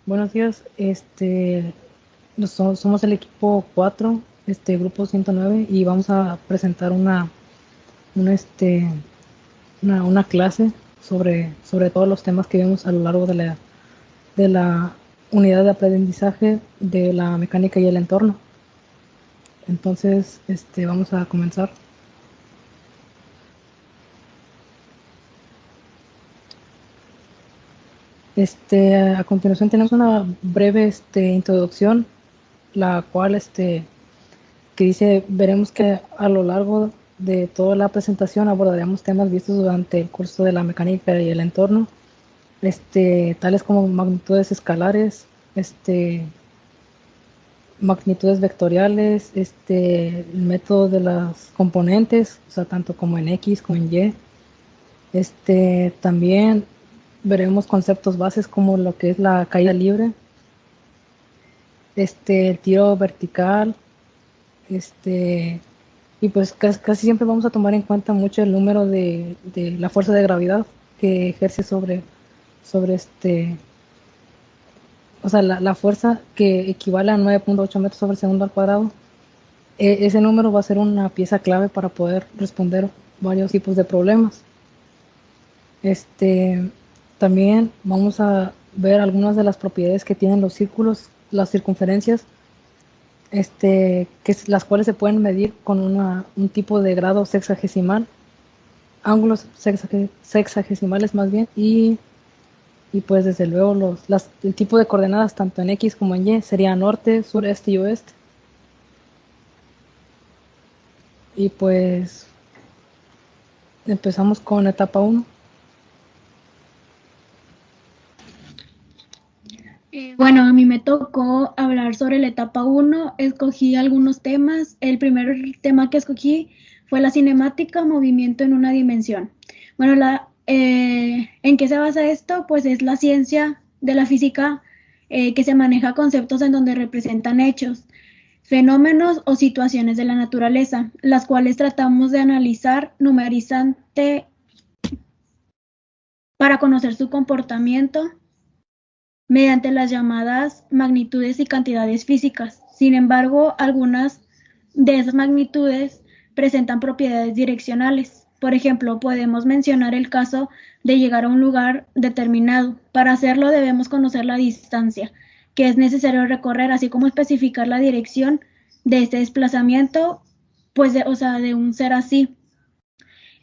Buenos días, somos el equipo 4, grupo 109, y vamos a presentar una, este, una clase sobre todos los temas que vemos a lo largo de la unidad de aprendizaje de la mecánica y el entorno. Entonces, vamos a comenzar. A continuación tenemos una breve introducción, la cual que dice, veremos que a lo largo de toda la presentación abordaremos temas vistos durante el curso de la mecánica y el entorno, tales como magnitudes escalares, magnitudes vectoriales, el método de las componentes, o sea, tanto como en X como en Y. También veremos conceptos bases como lo que es la caída libre, el tiro vertical, y pues casi siempre vamos a tomar en cuenta mucho el número de la fuerza de gravedad que ejerce sobre o sea, la fuerza que equivale a 9.8 metros sobre segundo al cuadrado. Ese número va a ser una pieza clave para poder responder varios tipos de problemas. También vamos a ver algunas de las propiedades que tienen los círculos, las circunferencias, las cuales se pueden medir con un tipo de grado sexagesimal, ángulos sexagesimales más bien, y pues desde luego el tipo de coordenadas tanto en X como en Y sería norte, sur, este y oeste. Y pues empezamos con etapa 1. Bueno, a mí me tocó hablar sobre la etapa 1, escogí algunos temas. El primer tema que escogí fue la cinemática, movimiento en una dimensión. Bueno, ¿en qué se basa esto? Pues es la ciencia de la física que se maneja conceptos en donde representan hechos, fenómenos o situaciones de la naturaleza, las cuales tratamos de analizar numerizante para conocer su comportamiento mediante las llamadas magnitudes y cantidades físicas. Sin embargo, algunas de esas magnitudes presentan propiedades direccionales. Por ejemplo, podemos mencionar el caso de llegar a un lugar determinado. Para hacerlo debemos conocer la distancia que es necesario recorrer, así como especificar la dirección de este desplazamiento, pues de un ser así.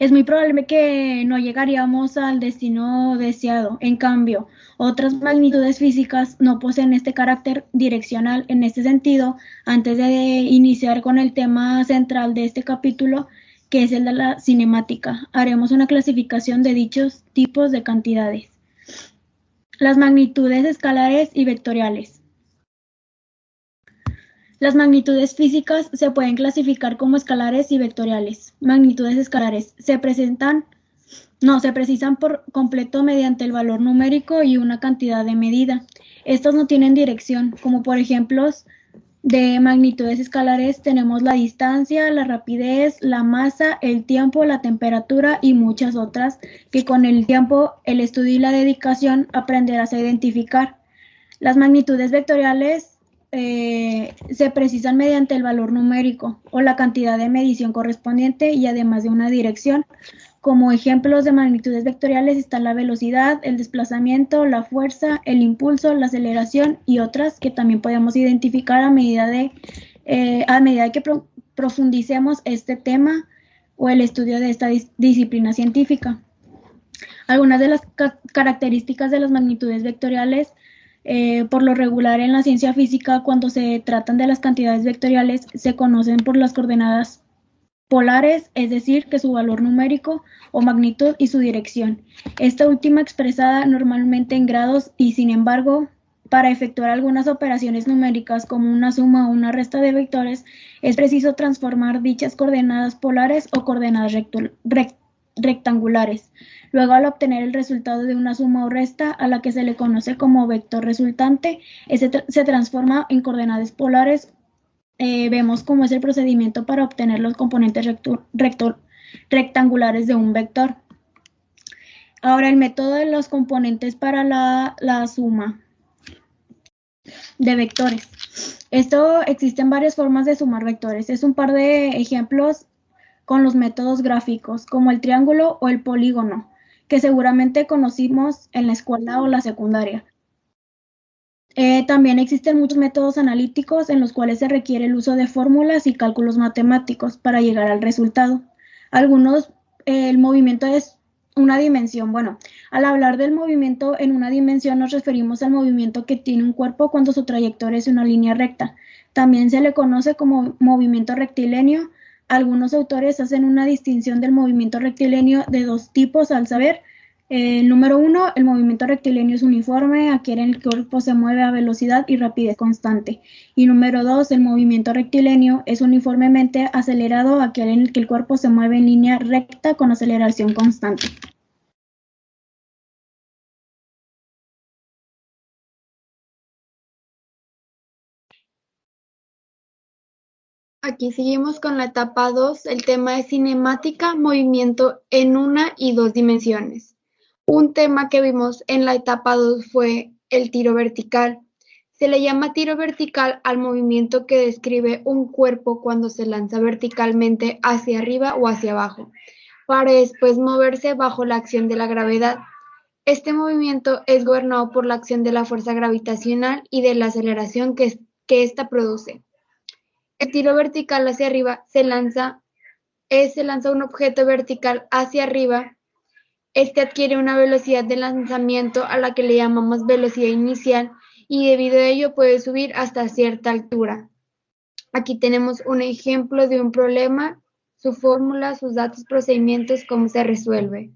Es muy probable que no llegaríamos al destino deseado. En cambio, otras magnitudes físicas no poseen este carácter direccional. En este sentido, antes de iniciar con el tema central de este capítulo, que es el de la cinemática, haremos una clasificación de dichos tipos de cantidades. Las magnitudes escalares y vectoriales. Las magnitudes físicas se pueden clasificar como escalares y vectoriales. Magnitudes escalares se precisan por completo mediante el valor numérico y una cantidad de medida. Estos no tienen dirección, como por ejemplos de magnitudes escalares tenemos la distancia, la rapidez, la masa, el tiempo, la temperatura y muchas otras que con el tiempo, el estudio y la dedicación aprenderás a identificar. Las magnitudes vectoriales se precisan mediante el valor numérico o la cantidad de medición correspondiente y además de una dirección. Como ejemplos de magnitudes vectoriales están la velocidad, el desplazamiento, la fuerza, el impulso, la aceleración y otras que también podemos identificar a medida que profundicemos este tema o el estudio de esta disciplina científica. Algunas de las características de las magnitudes vectoriales, por lo regular en la ciencia física, cuando se tratan de las cantidades vectoriales, se conocen por las coordenadas polares, es decir, que su valor numérico o magnitud y su dirección. Esta última expresada normalmente en grados y, sin embargo, para efectuar algunas operaciones numéricas como una suma o una resta de vectores, es preciso transformar dichas coordenadas polares o coordenadas rectangulares. Luego, al obtener el resultado de una suma o resta, a la que se le conoce como vector resultante, se transforma en coordenadas polares. Vemos cómo es el procedimiento para obtener los componentes rectangulares de un vector. Ahora, el método de los componentes para la suma. de vectores. Esto existen varias formas de sumar vectores. Es un par de ejemplos con los métodos gráficos, como el triángulo o el polígono, que seguramente conocimos en la escuela o la secundaria. También existen muchos métodos analíticos en los cuales se requiere el uso de fórmulas y cálculos matemáticos para llegar al resultado. El movimiento es una dimensión. Bueno, al hablar del movimiento en una dimensión nos referimos al movimiento que tiene un cuerpo cuando su trayectoria es una línea recta. También se le conoce como movimiento rectilíneo. Algunos autores hacen una distinción del movimiento rectilíneo de dos tipos al saber. Número 1, el movimiento rectilíneo es uniforme, aquel en el que el cuerpo se mueve a velocidad y rapidez constante. Y número 2, el movimiento rectilíneo es uniformemente acelerado, aquel en el que el cuerpo se mueve en línea recta con aceleración constante. Aquí seguimos con la etapa 2, el tema es cinemática, movimiento en una y dos dimensiones. Un tema que vimos en la etapa 2 fue el tiro vertical. Se le llama tiro vertical al movimiento que describe un cuerpo cuando se lanza verticalmente hacia arriba o hacia abajo, para después moverse bajo la acción de la gravedad. Este movimiento es gobernado por la acción de la fuerza gravitacional y de la aceleración que ésta produce. El tiro vertical hacia arriba se lanza un objeto vertical hacia arriba. Este adquiere una velocidad de lanzamiento a la que le llamamos velocidad inicial y debido a ello puede subir hasta cierta altura. Aquí tenemos un ejemplo de un problema, su fórmula, sus datos, procedimientos, cómo se resuelve.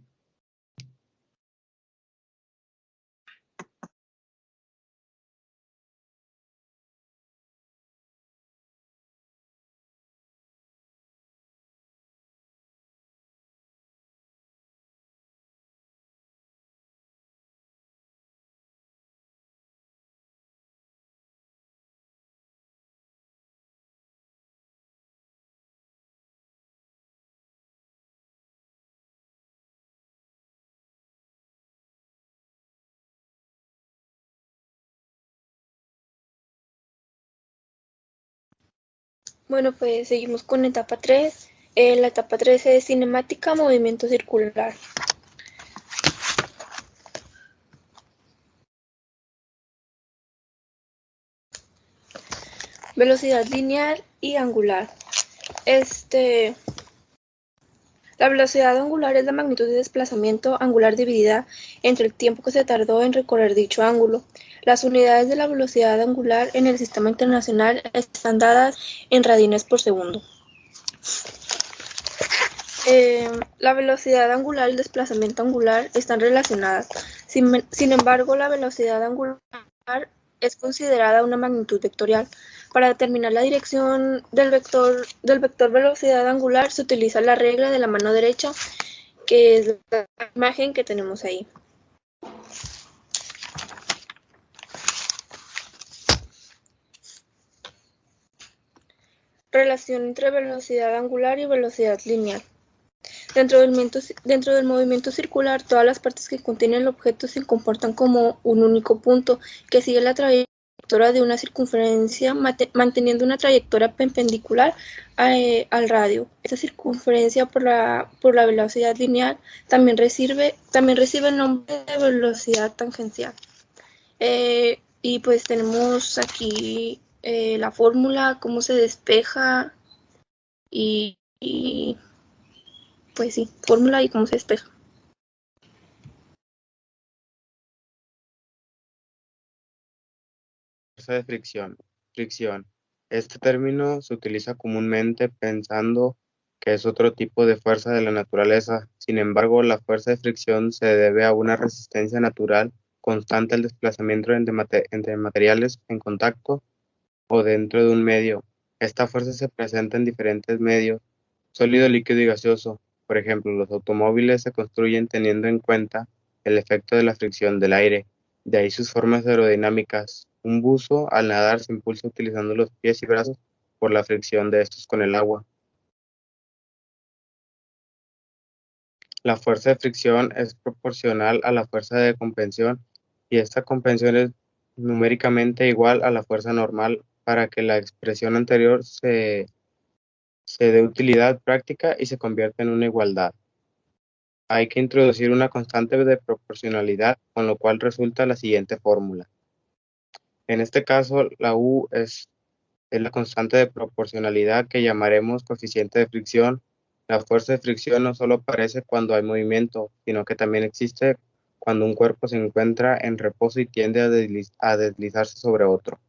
Bueno, pues seguimos con etapa 3. La etapa 3 es cinemática, movimiento circular. Velocidad lineal y angular. La velocidad angular es la magnitud de desplazamiento angular dividida entre el tiempo que se tardó en recorrer dicho ángulo. Las unidades de la velocidad angular en el sistema internacional están dadas en radianes por segundo. La velocidad angular y el desplazamiento angular están relacionadas. Sin embargo, la velocidad angular es considerada una magnitud vectorial. Para determinar la dirección del vector velocidad angular se utiliza la regla de la mano derecha, que es la imagen que tenemos ahí. Relación entre velocidad angular y velocidad lineal. Dentro del movimiento circular, todas las partes que contienen el objeto se comportan como un único punto que sigue la trayectoria de una circunferencia manteniendo una trayectoria perpendicular al radio. Esta circunferencia por la velocidad lineal también recibe el nombre de velocidad tangencial. Y pues tenemos aquí la fórmula, cómo se despeja y pues sí, fórmula y cómo se despeja. Fuerza de fricción. Fricción. Este término se utiliza comúnmente pensando que es otro tipo de fuerza de la naturaleza. Sin embargo, la fuerza de fricción se debe a una resistencia natural constante al desplazamiento entre materiales en contacto o dentro de un medio. Esta fuerza se presenta en diferentes medios, sólido, líquido y gaseoso. Por ejemplo, los automóviles se construyen teniendo en cuenta el efecto de la fricción del aire, de ahí sus formas aerodinámicas. Un buzo al nadar se impulsa utilizando los pies y brazos por la fricción de estos con el agua. La fuerza de fricción es proporcional a la fuerza de compensación y esta compensación es numéricamente igual a la fuerza normal para que la expresión anterior se dé utilidad práctica y se convierta en una igualdad. Hay que introducir una constante de proporcionalidad, con lo cual resulta la siguiente fórmula. En este caso, la U es la constante de proporcionalidad que llamaremos coeficiente de fricción. La fuerza de fricción no solo aparece cuando hay movimiento, sino que también existe cuando un cuerpo se encuentra en reposo y tiende a deslizarse sobre otro.